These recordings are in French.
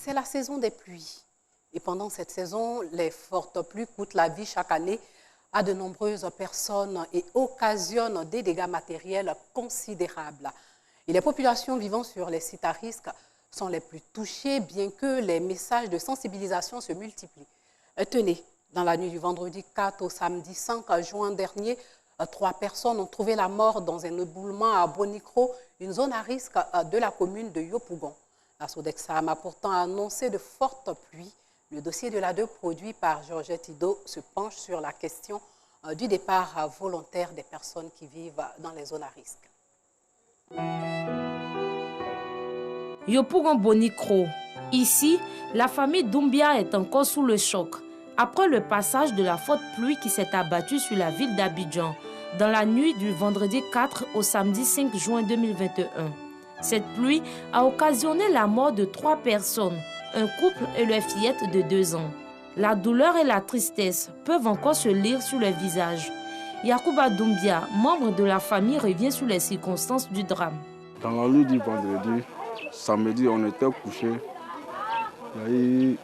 C'est la saison des pluies. Et pendant cette saison, les fortes pluies coûtent la vie chaque année à de nombreuses personnes et occasionnent des dégâts matériels considérables. Et les populations vivant sur les sites à risque sont les plus touchées, bien que les messages de sensibilisation se multiplient. Tenez, dans la nuit du vendredi 4 au samedi 5 juin dernier, 3 personnes ont trouvé la mort dans un éboulement à Bonikro, une zone à risque de la commune de Yopougon. La Sodexam a pourtant annoncé de fortes pluies. Le dossier de l'ADE produit par Georgette Ido se penche sur la question du départ volontaire des personnes qui vivent dans les zones à risque. Yopougon Bonikro. Ici, la famille Doumbia est encore sous le choc. Après le passage de la forte pluie qui s'est abattue sur la ville d'Abidjan dans la nuit du vendredi 4 au samedi 5 juin 2021. Cette pluie a occasionné la mort de 3 personnes, un couple et leur fillette de 2 ans. La douleur et la tristesse peuvent encore se lire sur les visages. Yacouba Doumbia, membre de la famille, revient sur les circonstances du drame. Dans la nuit du vendredi, samedi, on était couchés. Il y a eu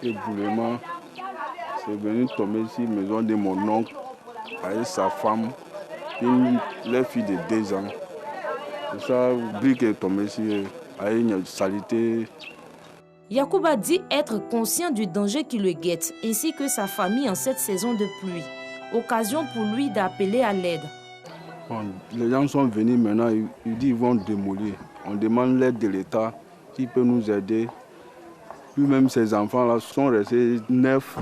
éboulement. C'est venu tomber ici, maison de mon oncle, avec sa femme, leur fille de 2 ans. C'est ça, le brique est tombé ici, avec une saleté. Yacouba dit être conscient du danger qui le guette, ainsi que sa famille en cette saison de pluie. Occasion pour lui d'appeler à l'aide. Bon, les gens sont venus maintenant, ils disent qu'ils vont démolir. On demande l'aide de l'État, s'il peut nous aider. Lui-même, ses enfants-là sont restés 9.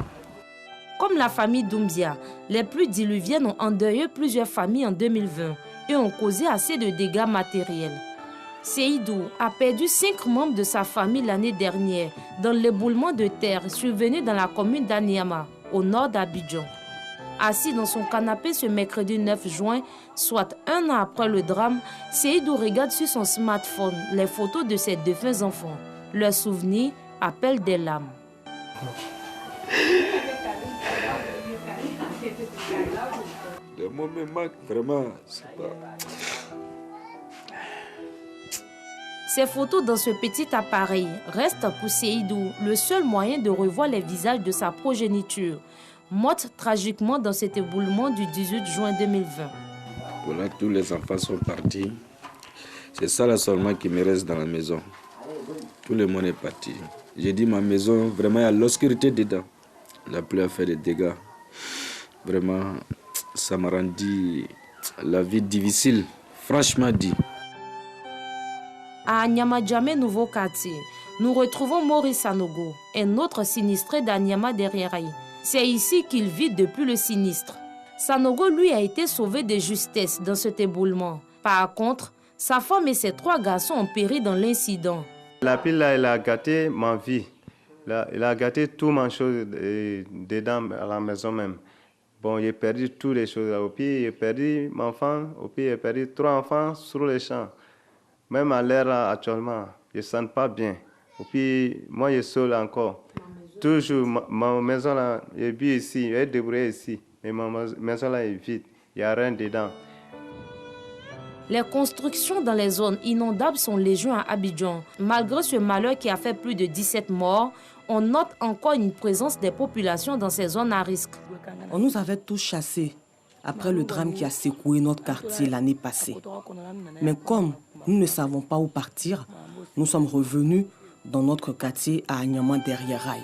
Comme la famille Doumbia, les pluies diluviennes ont endeuillé plusieurs familles en 2020 et ont causé assez de dégâts matériels. Seydou a perdu 5 membres de sa famille l'année dernière dans l'éboulement de terre survenu dans la commune d'Aniama, au nord d'Abidjan. Assis dans son canapé ce mercredi 9 juin, soit 1 an après le drame, Seydou regarde sur son smartphone les photos de ses défunts enfants. Leurs souvenirs appellent des larmes. Le mot me manque vraiment. Ces photos dans ce petit appareil restent pour Seydou le seul moyen de revoir les visages de sa progéniture, morte tragiquement dans cet éboulement du 18 juin 2020. Voilà, tous les enfants sont partis. C'est ça là seulement qui me reste dans la maison. Tout le monde est parti. J'ai dit ma maison, vraiment il y a l'obscurité dedans. La pluie a fait des dégâts. Vraiment, ça m'a rendu la vie difficile, franchement dit. À Anyama-Djamé, nouveau quartier, nous retrouvons Maurice Sanogo, un autre sinistré d'Anyama Derrière-Aïe. C'est ici qu'il vit depuis le sinistre. Sanogo, lui, a été sauvé de justesse dans cet éboulement. Par contre, sa femme et ses 3 garçons ont péri dans l'incident. La pile, là, elle a gâté ma vie. Il a gâté tout ma chose dedans, à la maison même. Bon, j'ai perdu toutes les choses. Au pire, j'ai perdu mon enfant. Au pire, j'ai perdu 3 enfants sur les champs. Même à l'heure actuellement, je ne sens pas bien. Au pire, moi, je suis seul encore. Toujours, ma maison là, je vis ici, je suis débrouillé ici. Mais ma maison là est vide. Il n'y a rien dedans. Les constructions dans les zones inondables sont légion à Abidjan. Malgré ce malheur qui a fait plus de 17 morts, on note encore une présence des populations dans ces zones à risque. On nous avait tous chassés après le drame qui a secoué notre quartier l'année passée. Mais comme nous ne savons pas où partir, nous sommes revenus dans notre quartier à Anyama Derrière-Aïe.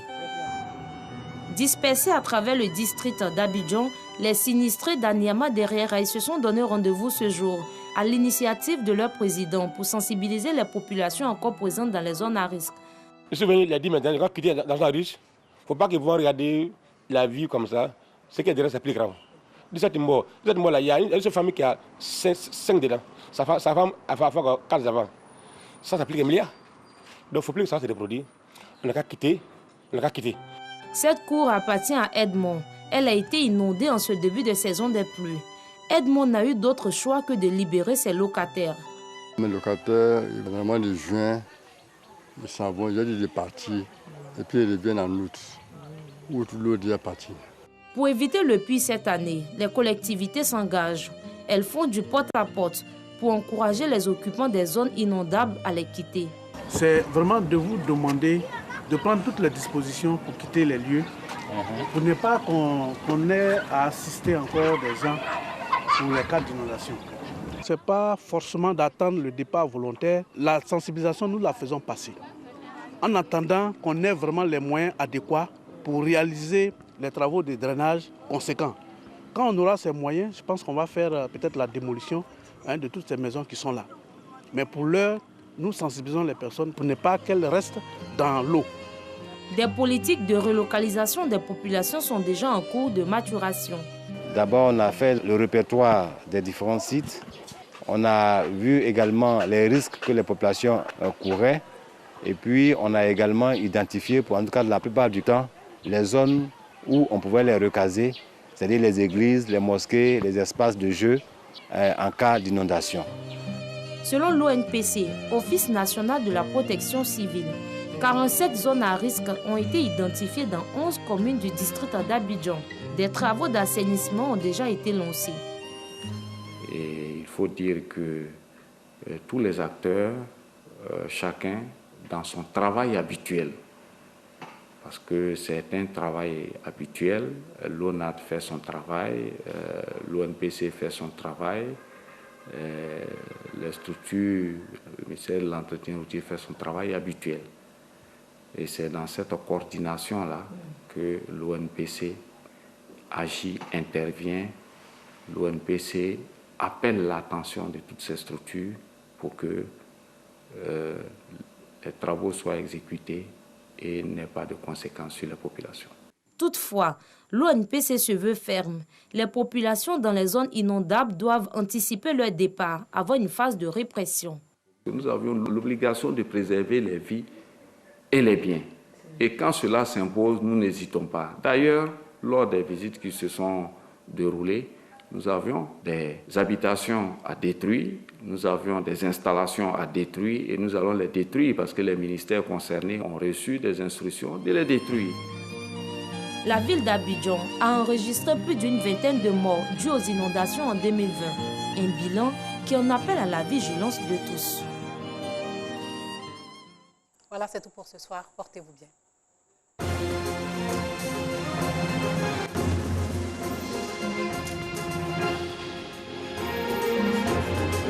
Dispersés à travers le district d'Abidjan, les sinistrés d'Anyama Derrière-Aïe se sont donné rendez-vous ce jour à l'initiative de leur président pour sensibiliser les populations encore présentes dans les zones à risque. Je suis venu, il a dit maintenant, quand quitter dans la riche, il ne faut pas qu'ils vont regarder la vie comme ça. Ce qui est derrière, c'est plus grave. 17 morts là, il y a une famille qui a 5 dedans. Sa femme a fait 4 enfants. Ça plus qu'un milliard. Donc il ne faut plus que ça se reproduise. On n'a qu'à quitter. Cette cour appartient à Edmond. Elle a été inondée en ce début de saison des pluies. Edmond n'a eu d'autre choix que de libérer ses locataires. Mes locataires, vraiment de juin, ils s'en vont, ils ont dit de partir. Et puis ils reviennent en août. Août, l'eau est déjà partie. Pour éviter le pire cette année, les collectivités s'engagent. Elles font du porte-à-porte pour encourager les occupants des zones inondables à les quitter. C'est vraiment de vous demander de prendre toutes les dispositions pour quitter les lieux, pour ne pas qu'on ait à assister encore des gens pour les cas d'inondation. Ce n'est pas forcément d'attendre le départ volontaire. La sensibilisation, nous la faisons passer. En attendant qu'on ait vraiment les moyens adéquats pour réaliser les travaux de drainage conséquents. Quand on aura ces moyens, je pense qu'on va faire peut-être la démolition de toutes ces maisons qui sont là. Mais pour l'heure, nous sensibilisons les personnes pour ne pas qu'elles restent dans l'eau. Des politiques de relocalisation des populations sont déjà en cours de maturation. D'abord, on a fait le répertoire des différents sites. On a vu également les risques que les populations couraient. Et puis, on a également identifié, pour en tout cas la plupart du temps, les zones où on pouvait les recaser, c'est-à-dire les églises, les mosquées, les espaces de jeu en cas d'inondation. Selon l'ONPC, Office national de la protection civile, 47 zones à risque ont été identifiées dans 11 communes du district d'Abidjan. Des travaux d'assainissement ont déjà été lancés. Et il faut dire que tous les acteurs, chacun dans son travail habituel, parce que c'est un travail habituel, l'ONAD fait son travail, l'ONPC fait son travail, les structures, le ministère de l'Entretien routier fait son travail habituel. Et c'est dans cette coordination-là que l'ONPC agit, intervient. L'ONPC appelle l'attention de toutes ces structures pour que les travaux soient exécutés et n'aient pas de conséquences sur la population. Toutefois, l'ONPC se veut ferme. Les populations dans les zones inondables doivent anticiper leur départ avant une phase de répression. Nous avions l'obligation de préserver les vies et les biens. Et quand cela s'impose, nous n'hésitons pas. D'ailleurs, lors des visites qui se sont déroulées, nous avions des habitations à détruire, nous avions des installations à détruire et nous allons les détruire parce que les ministères concernés ont reçu des instructions de les détruire. La ville d'Abidjan a enregistré plus d'une vingtaine de morts dues aux inondations en 2020. Un bilan qui en appelle à la vigilance de tous. Voilà, c'est tout pour ce soir. Portez-vous bien.